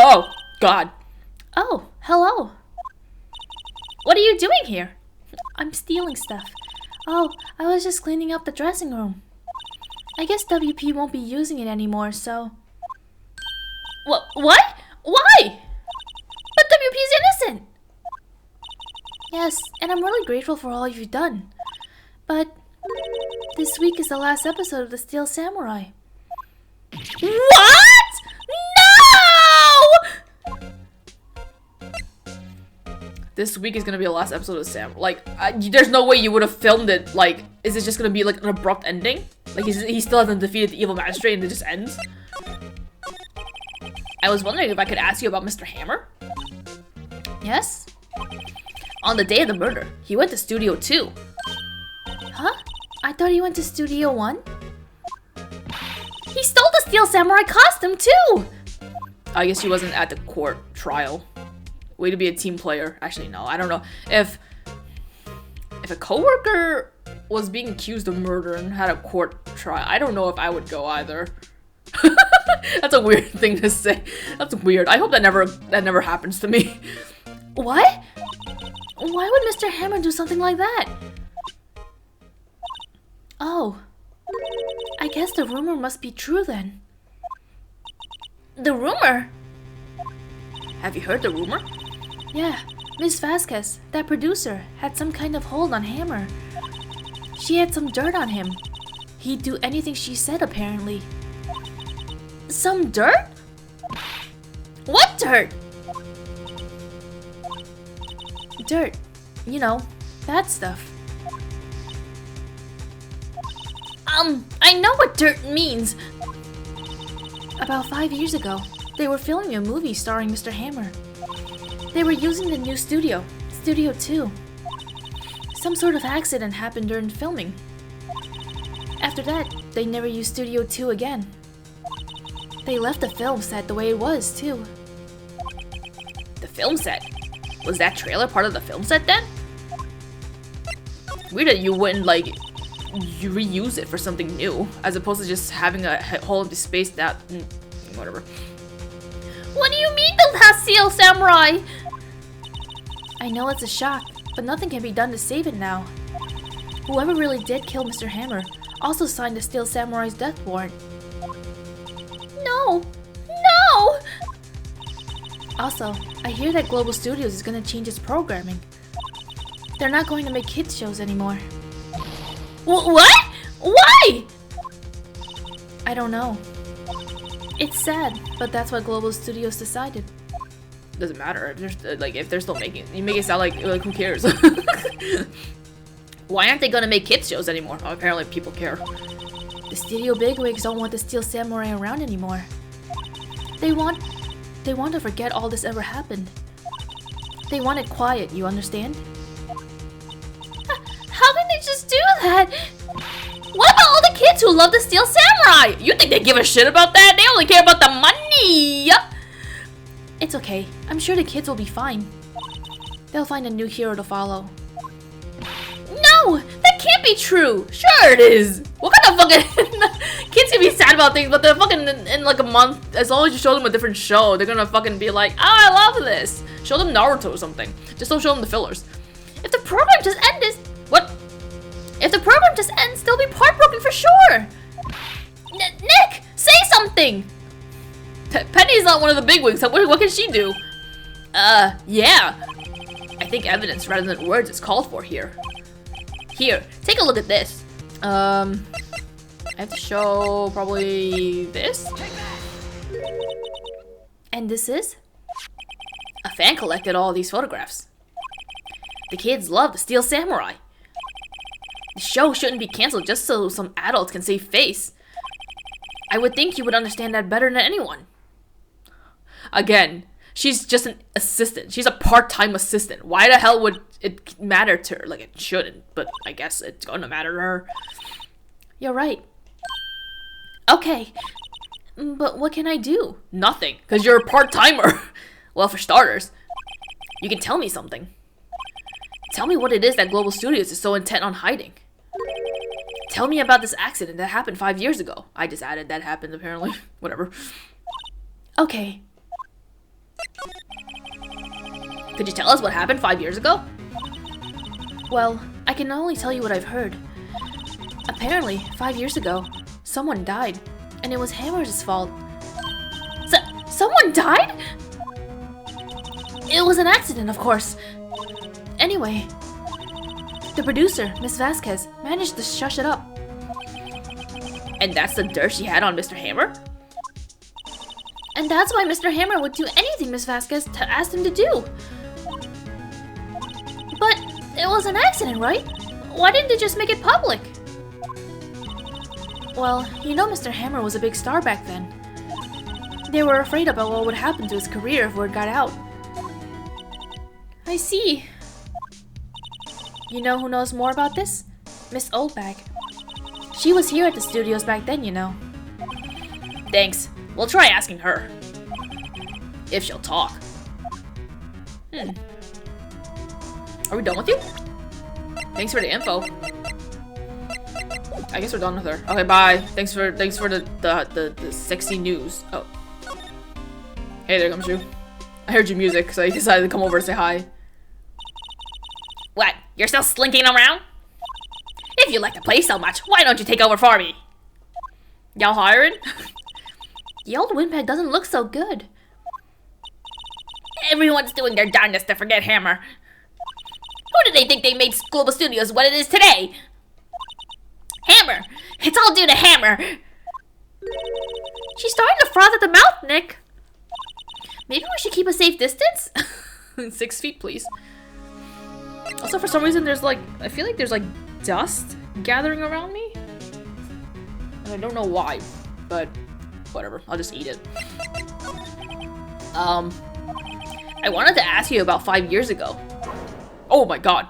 Oh, God. Oh, hello. What are you doing here? I'm stealing stuff. Oh, I was just cleaning up the dressing room. I guess WP won't be using it anymore, so... What? Why? But WP's innocent. Yes, and I'm really grateful for all you've done. But this week is the last episode of The Steel Samurai. What? No! This week is gonna be the last episode of Sam. Like, there's no way you would have filmed it. Like, is it just gonna be like an abrupt ending? Like, he still hasn't defeated the evil magistrate and it just ends? I was wondering if I could ask you about Mr. Hammer? Yes? On the day of the murder, he went to Studio 2. Huh? I thought he went to Studio 1? He stole the Steel Samurai costume too! I guess he wasn't at the court trial. Way to be a team player. Actually, no, I don't know. If a coworker was being accused of murder and had a court trial, I don't know if I would go either. That's a weird thing to say. That's weird. I hope that never happens to me. What? Why would Mr. Hammer do something like that? Oh. I guess the rumor must be true then. The rumor? Have you heard the rumor? Yeah, Miss Vasquez, that producer, had some kind of hold on Hammer. She had some dirt on him. He'd do anything she said, apparently. Some dirt? What dirt? Dirt. You know, that stuff. I know what dirt means. About 5 years ago, they were filming a movie starring Mr. Hammer. They were using the new studio, Studio 2. Some sort of accident happened during filming. After that, they never used Studio 2 again. They left the film set the way it was, too. The film set? Was that trailer part of the film set then? Weird that you wouldn't, like, you reuse it for something new, as opposed to just having a whole empty space that... whatever. What do you mean the last Steel Samurai? I know it's a shock, but nothing can be done to save it now. Whoever really did kill Mr. Hammer also signed the Steel Samurai's death warrant. No! No! Also, I hear that Global Studios is going to change its programming. They're not going to make kids shows anymore. What? Why? I don't know. It's sad, but that's what Global Studios decided. Doesn't matter. If they're still making it. You make it sound like who cares? Why aren't they gonna make kids shows anymore? Oh, apparently people care. The studio bigwigs don't want the Steel Samurai around anymore. They want to forget all this ever happened. They want it quiet, you understand? How can they just do that? What about all the kids who love the Steel Samurai? You think they give a shit about that? They only care about the money! It's okay. I'm sure the kids will be fine. They'll find a new hero to follow. No! That can't be true! Sure it is! What kind of fucking... Kids can be sad about things, but they're fucking in like a month, as long as you show them a different show, they're gonna fucking be like, oh, I love this! Show them Naruto or something. Just don't show them the fillers. If the program just ends, what? If the program just ends, they'll be heartbroken for sure! Nick! Say something! Penny's not one of the bigwigs, so what can she do? Yeah. I think evidence rather than words is called for here. Here, take a look at this. I have to show probably this? And this is? A fan collected all these photographs. The kids love the Steel Samurai. The show shouldn't be cancelled just so some adults can save face. I would think you would understand that better than anyone. Again, she's just an assistant. She's a part-time assistant. Why the hell would it matter to her? Like, it shouldn't, but I guess it's gonna matter to her. You're right. Okay, but what can I do? Nothing, because you're a part-timer. Well, for starters, you can tell me something. Tell me what it is that Global Studios is so intent on hiding. Tell me about this accident that happened 5 years ago. I just added that happened, apparently. Whatever. Okay. Could you tell us what happened 5 years ago? Well, I can only tell you what I've heard. Apparently, 5 years ago, someone died, and it was Hammer's fault. Someone died? It was an accident, of course. Anyway, the producer, Miss Vasquez, managed to shush it up. And that's the dirt she had on Mr. Hammer? And that's why Mr. Hammer would do anything Miss Vasquez asked him to do. But it was an accident, right? Why didn't they just make it public? Well, you know Mr. Hammer was a big star back then. They were afraid about what would happen to his career if word got out. I see. You know who knows more about this? Miss Oldbag. She was here at the studios back then, you know. Thanks. We'll try asking her. If she'll talk. Are we done with you? Thanks for the info. I guess we're done with her. Okay, bye. Thanks for the sexy news. Oh. Hey, there comes you. I heard your music, so I decided to come over to say hi. What? You're still slinking around? If you like to play so much, why don't you take over for me? Y'all hiring? The old windbag doesn't look so good. Everyone's doing their darndest to forget Hammer. Who did they think they made Global Studios what it is today? Hammer! It's all due to Hammer! She's starting to froth at the mouth, Nick. Maybe we should keep a safe distance? 6 feet, please. Also, for some reason, there's like... I feel like there's like dust gathering around me. And I don't know why, but whatever. I'll just eat it. I wanted to ask you about 5 years ago. Oh my god.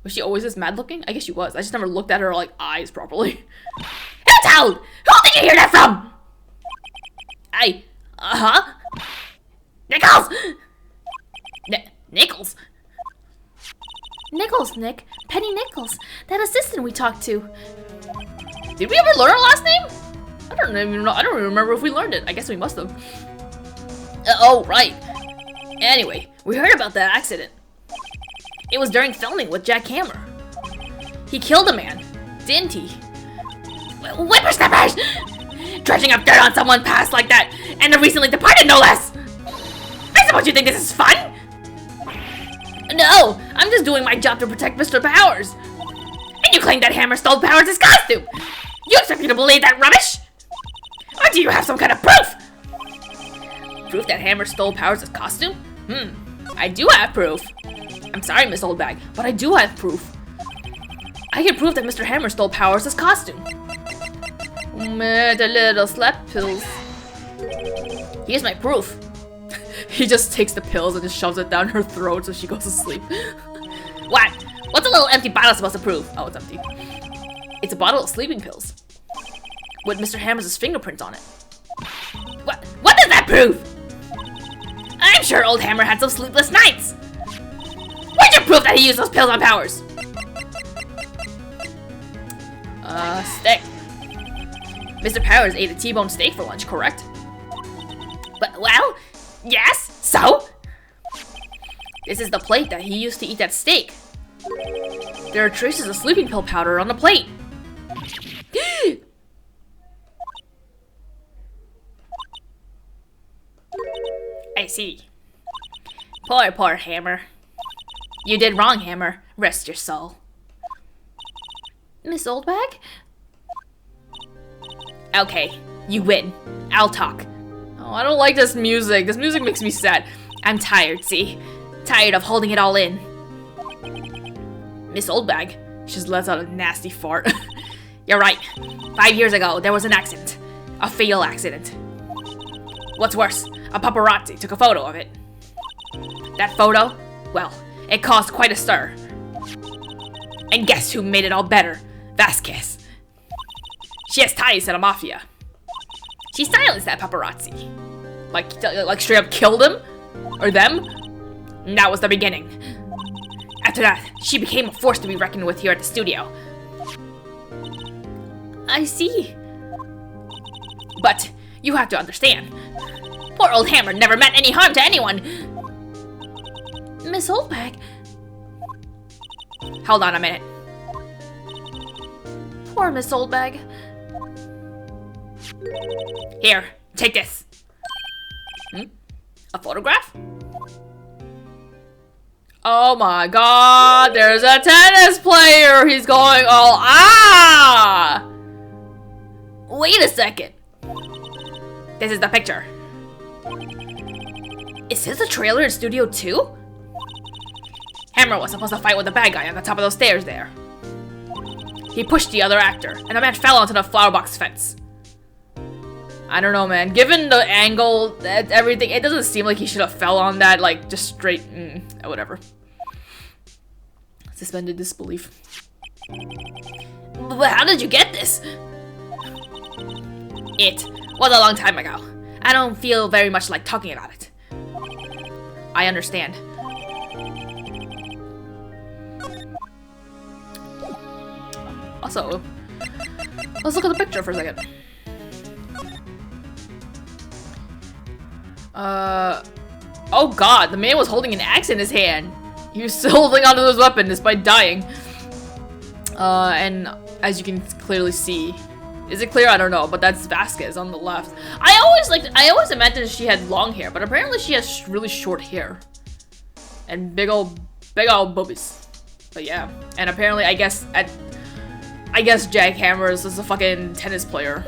Was she always this mad looking? I guess she was. I just never looked at her like eyes properly. It's out! Who did you hear that from? Nichols! Nichols? Nichols, Nick. Penny Nichols. That assistant we talked to. Did we ever learn her last name? I don't even know. I don't even remember if we learned it. I guess we must have. Oh, right. Anyway, we heard about that accident. It was during filming with Jack Hammer. He killed a man, didn't he? Whippersnappers! Dredging up dirt on someone's past like that, and the recently departed, no less! I suppose you think this is fun? No, I'm just doing my job to protect Mr. Powers. And you claim that Hammer stole Powers' costume! You expect me to believe that rubbish? Or do you have some kind of proof? Proof that Hammer stole Powers' costume? I do have proof. I'm sorry, Miss Oldbag, but I do have proof. I can prove that Mr. Hammer stole Powers' costume. The little slap pills. Here's my proof. He just takes the pills and just shoves it down her throat so she goes to sleep. What? What's a little empty bottle supposed to prove? Oh, it's empty. It's a bottle of sleeping pills. With Mr. Hammer's fingerprint on it. What does that prove? I'm sure old Hammer had some sleepless nights. Where'd you prove that he used those pills on Powers? Steak. Mr. Powers ate a T-bone steak for lunch, correct? But, well, yes, so? This is the plate that he used to eat that steak. There are traces of sleeping pill powder on the plate. I see. Poor Hammer. You did wrong, Hammer. Rest your soul. Miss Oldbag? Okay, you win. I'll talk. Oh, I don't like this music. This music makes me sad. I'm tired, see? Tired of holding it all in. Miss Oldbag, she just lets out a nasty fart. You're right. 5 years ago, there was an accident. A fatal accident. What's worse, a paparazzi took a photo of it. That photo? Well, it caused quite a stir. And guess who made it all better? Vasquez. She has ties to the mafia. She silenced that paparazzi. Like straight up killed him? Or them? And that was the beginning. After that, she became a force to be reckoned with here at the studio. I see. But you have to understand. Poor old Hammer never meant any harm to anyone. Miss Oldbag. Hold on a minute. Poor Miss Oldbag. Here, take this. A photograph? Oh my god, there's a tennis player! He's going all Wait a second. This is the picture. Is this the trailer in Studio 2? Hammer was supposed to fight with the bad guy on the top of those stairs there. He pushed the other actor, and the man fell onto the flower box fence. I don't know, man. Given the angle, everything, it doesn't seem like he should have fell on that, like, just straight, whatever. Suspended disbelief. But how did you get this? It was a long time ago. I don't feel very much like talking about it. I understand. Also, let's look at the picture for a second. Oh god, the man was holding an axe in his hand. He was still holding onto his weapon despite dying. And as you can clearly see, is it clear? I don't know, but that's Vasquez on the left. I always imagined she had long hair, but apparently she has really short hair. And big old boobies. But yeah, and apparently I guess Jack Hammer is a fucking tennis player.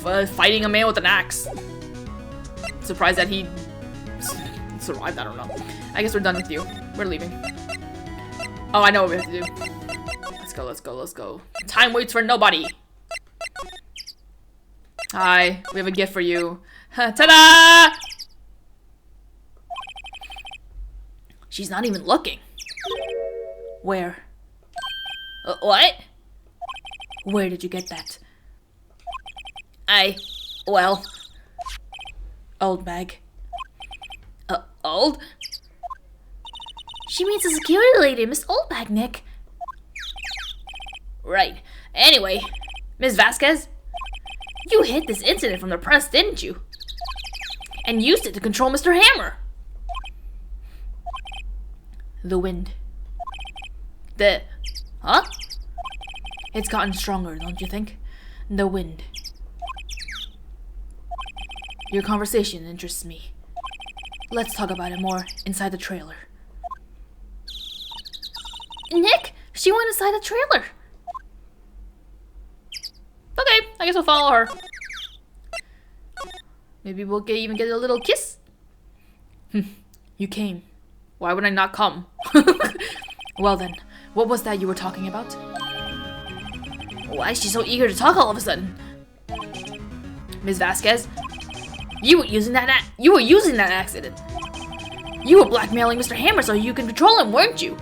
Fighting a man with an axe. Surprised that he survived, I don't know. I guess we're done with you. We're leaving. Oh, I know what we have to do. Let's go. Time waits for nobody. Hi, we have a gift for you. Ta-da! She's not even looking. Where? What? Where did you get that? Well... Old bag. Old? She means the security lady, Miss Oldbag, Nick. Right. Anyway, Ms. Vasquez, you hid this incident from the press, didn't you? And used it to control Mr. Hammer. The wind. Huh? It's gotten stronger, don't you think? The wind. Your conversation interests me. Let's talk about it more inside the trailer. Nick, she went inside the trailer. Okay, I guess we'll follow her. Maybe we'll even get a little kiss. You came. Why would I not come? Well then, what was that you were talking about? Why is she so eager to talk all of a sudden? Ms. Vasquez, you were using that accident. You were blackmailing Mr. Hammer so you can control him, weren't you?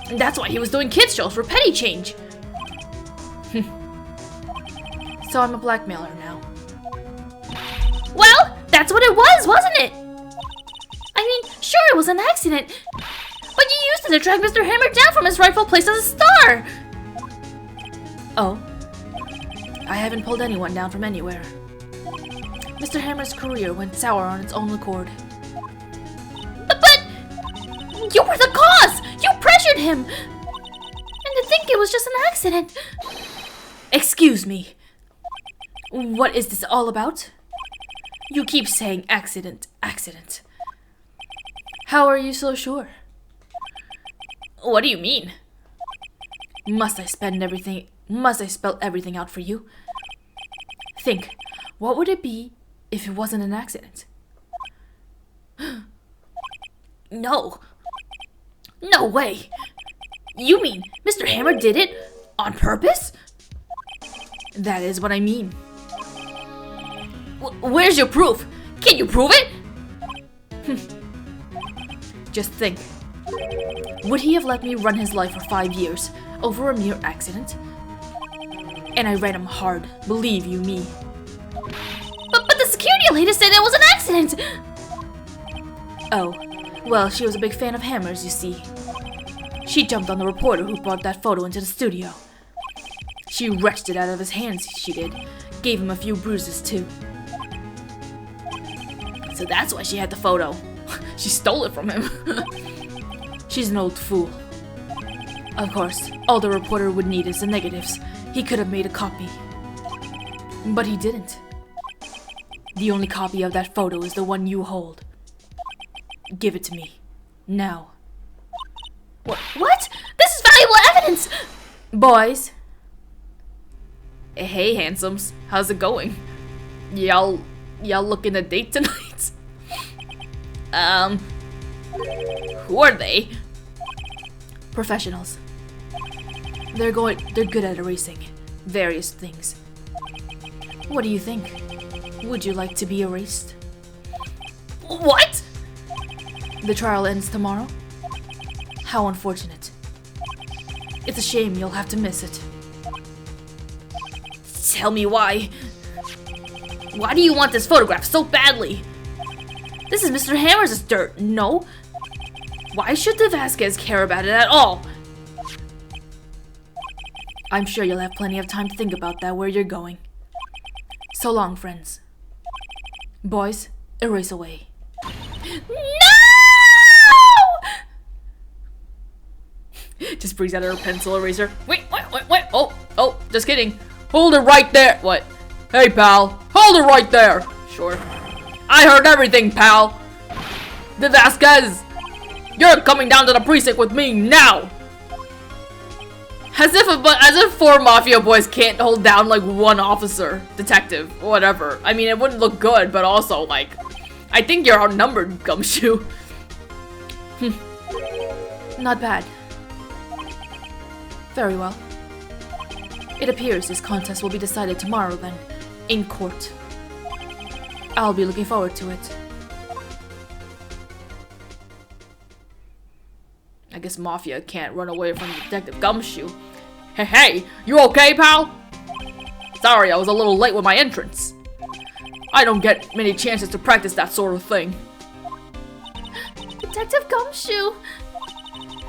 And that's why he was doing kids shows for petty change. So I'm a blackmailer now. Well, that's what it was, wasn't it? I mean, sure, it was an accident. But you used it to drag Mr. Hammer down from his rightful place as a star. Oh? I haven't pulled anyone down from anywhere. Mr. Hammer's career went sour on its own accord. But you were the cause! You pressured him! And to think it was just an accident. Excuse me. What is this all about? You keep saying accident. How are you so sure? What do you mean? Must I spell everything out for you? Think, what would it be if it wasn't an accident? No. No way. You mean Mr. Hammer did it on purpose? That is what I mean. Where's your proof? Can you prove it? Just think. Would he have let me run his life for 5 years over a mere accident? And I ran him hard, believe you me. But the security lady said it was an accident! Oh, well, she was a big fan of Hammer's, you see. She jumped on the reporter who brought that photo into the studio. She wrenched it out of his hands, she did. Gave him a few bruises, too. So that's why she had the photo. She stole it from him. She's an old fool. Of course, all the reporter would need is the negatives. He could have made a copy. But he didn't. The only copy of that photo is the one you hold. Give it to me. Now. What? This is valuable evidence! Boys. Hey, handsomes. How's it going? Y'all looking to date tonight? Who are they? Professionals. They're good at erasing various things. What do you think? Would you like to be erased? What? The trial ends tomorrow? How unfortunate. It's a shame you'll have to miss it. Tell me why. Why do you want this photograph so badly? This is Mr. Hammer's dirt, no? Why should the Vasquez care about it at all? I'm sure you'll have plenty of time to think about that where you're going. So long, friends. Boys, erase away. No! Just brings out her pencil eraser. Wait. Oh, just kidding. Hold it right there. What? Hey, pal. Hold it right there. Sure. I heard everything, pal. The Vasquez. You're coming down to the precinct with me now. As if four mafia boys can't hold down like one officer, detective, whatever. I mean, it wouldn't look good, but also like, I think you're outnumbered, Gumshoe. Not bad. Very well. It appears this contest will be decided tomorrow then, in court. I'll be looking forward to it. I guess Mafia can't run away from Detective Gumshoe. Hey, you okay, pal? Sorry, I was a little late with my entrance. I don't get many chances to practice that sort of thing. Detective Gumshoe!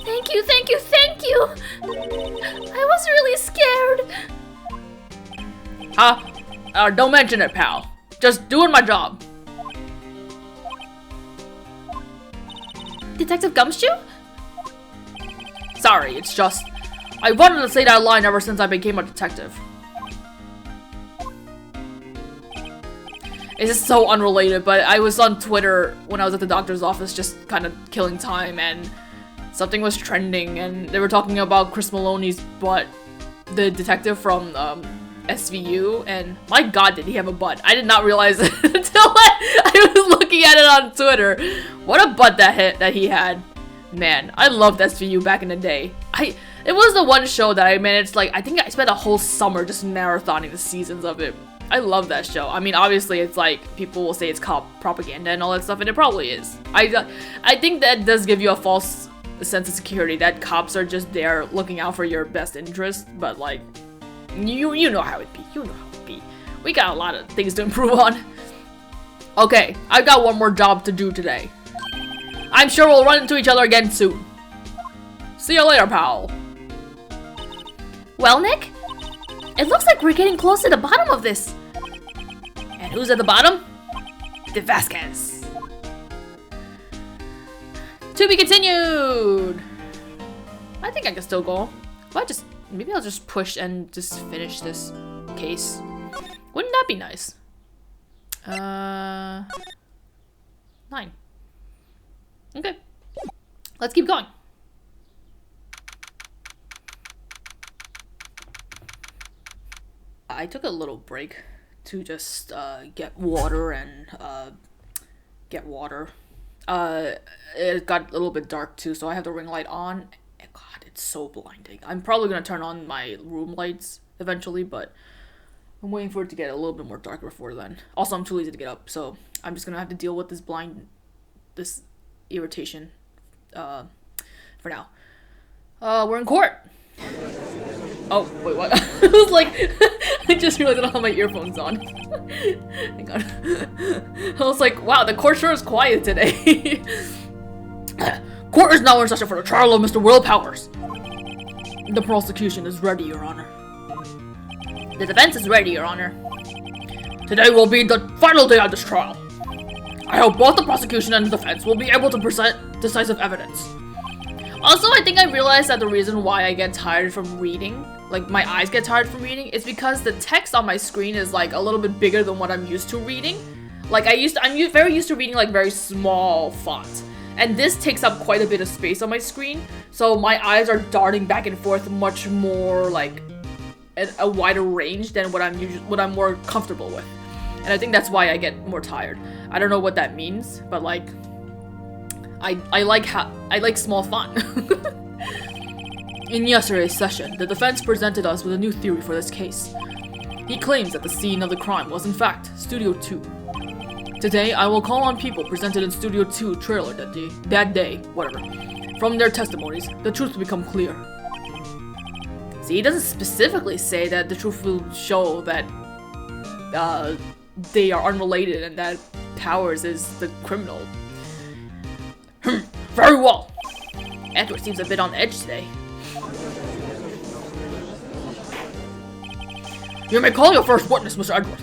Thank you! I was really scared! Don't mention it, pal. Just doing my job. Detective Gumshoe? Sorry, it's just, I wanted to say that line ever since I became a detective. It's just so unrelated, but I was on Twitter when I was at the doctor's office just kind of killing time, and something was trending, and they were talking about Chris Maloney's butt, the detective from SVU, and my god did he have a butt. I did not realize it until I was looking at it on Twitter. What a butt that he had. Man, I loved SVU back in the day. It was the one show that I managed, like, I think I spent a whole summer just marathoning the seasons of it. I love that show. I mean, obviously, it's like, people will say it's cop propaganda and all that stuff, and it probably is. I think that does give you a false sense of security, that cops are just there looking out for your best interest, but, like, you know how it be. You know how it be. We got a lot of things to improve on. Okay, I've got one more job to do today. I'm sure we'll run into each other again soon. See you later, pal. Well, Nick? It looks like we're getting close to the bottom of this. And who's at the bottom? The Vasquez. To be continued. I think I can still go. Maybe I'll just push and just finish this case. Wouldn't that be nice? 9. Okay. Let's keep going. I took a little break to just get water and it got a little bit dark too, so I have the ring light on. And God, it's so blinding. I'm probably gonna turn on my room lights eventually, but I'm waiting for it to get a little bit more dark before then. Also, I'm too lazy to get up, so I'm just gonna have to deal with this irritation for now. We're in court. Oh, wait, what? I was like, I just realized I don't have my earphones on. Hang on. I was like, wow, the court sure is quiet today. Court is now in session for the trial of Mr. Will Powers. The prosecution is ready, Your Honor. The defense is ready, Your Honor. Today will be the final day of this trial. I hope both the prosecution and the defense will be able to present decisive evidence. Also, I think I realized that the reason why I get tired from reading, like my eyes get tired from reading, is because the text on my screen is like a little bit bigger than what I'm used to reading. Like I'm very used to reading like very small font. And this takes up quite a bit of space on my screen, so my eyes are darting back and forth much more like a wider range than what I'm more comfortable with. And I think that's why I get more tired. I don't know what that means, but like I like small font. In yesterday's session, the defense presented us with a new theory for this case. He claims that the scene of the crime was in fact Studio 2. Today, I will call on people presented in Studio 2 trailer that day, whatever. From their testimonies, the truth will become clear. See, he doesn't specifically say that the truth will show that they are unrelated and that Powers is the criminal. Very well. Edward seems a bit on edge today. You may call your first witness, Mr. Edward.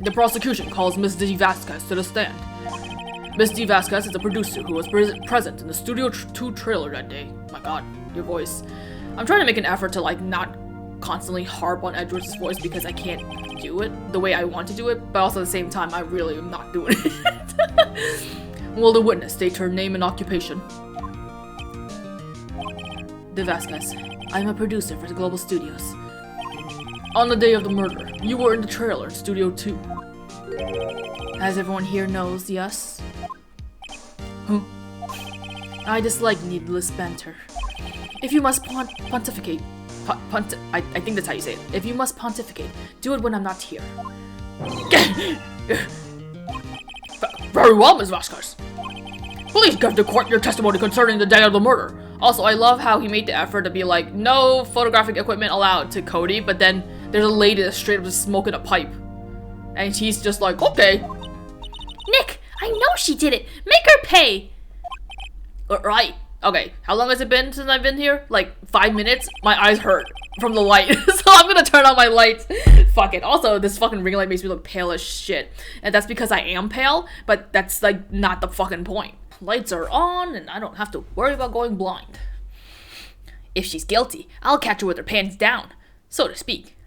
The prosecution calls Miss D. Vasquez to the stand. Miss D. Vasquez is a producer who was present in the Studio 2 trailer that day. My god, your voice. I'm trying to make an effort to like not constantly harp on Edward's voice because I can't do it the way I want to do it, but also at the same time I really am not doing it. Will the witness state her name and occupation? De Vasquez. I'm a producer for the Global Studios. On the day of the murder, you were in the trailer in Studio 2. As everyone here knows, yes? Huh? I dislike needless banter. If you must pontificate, I think that's how you say it. If you must pontificate, do it when I'm not here. Very well, Ms. Vasquez. Please give the court your testimony concerning the day of the murder. Also, I love how he made the effort to be like, no photographic equipment allowed to Cody, but then there's a lady that's straight up just smoking a pipe. And he's just like, okay. Nick, I know she did it. Make her pay. Right. Okay, how long has it been since I've been here? Like 5 minutes? My eyes hurt from the light. So I'm gonna turn on my lights. Fuck it. Also, this fucking ring light makes me look pale as shit. And that's because I am pale, but that's like not the fucking point. Lights are on and I don't have to worry about going blind. If she's guilty, I'll catch her with her pants down, so to speak.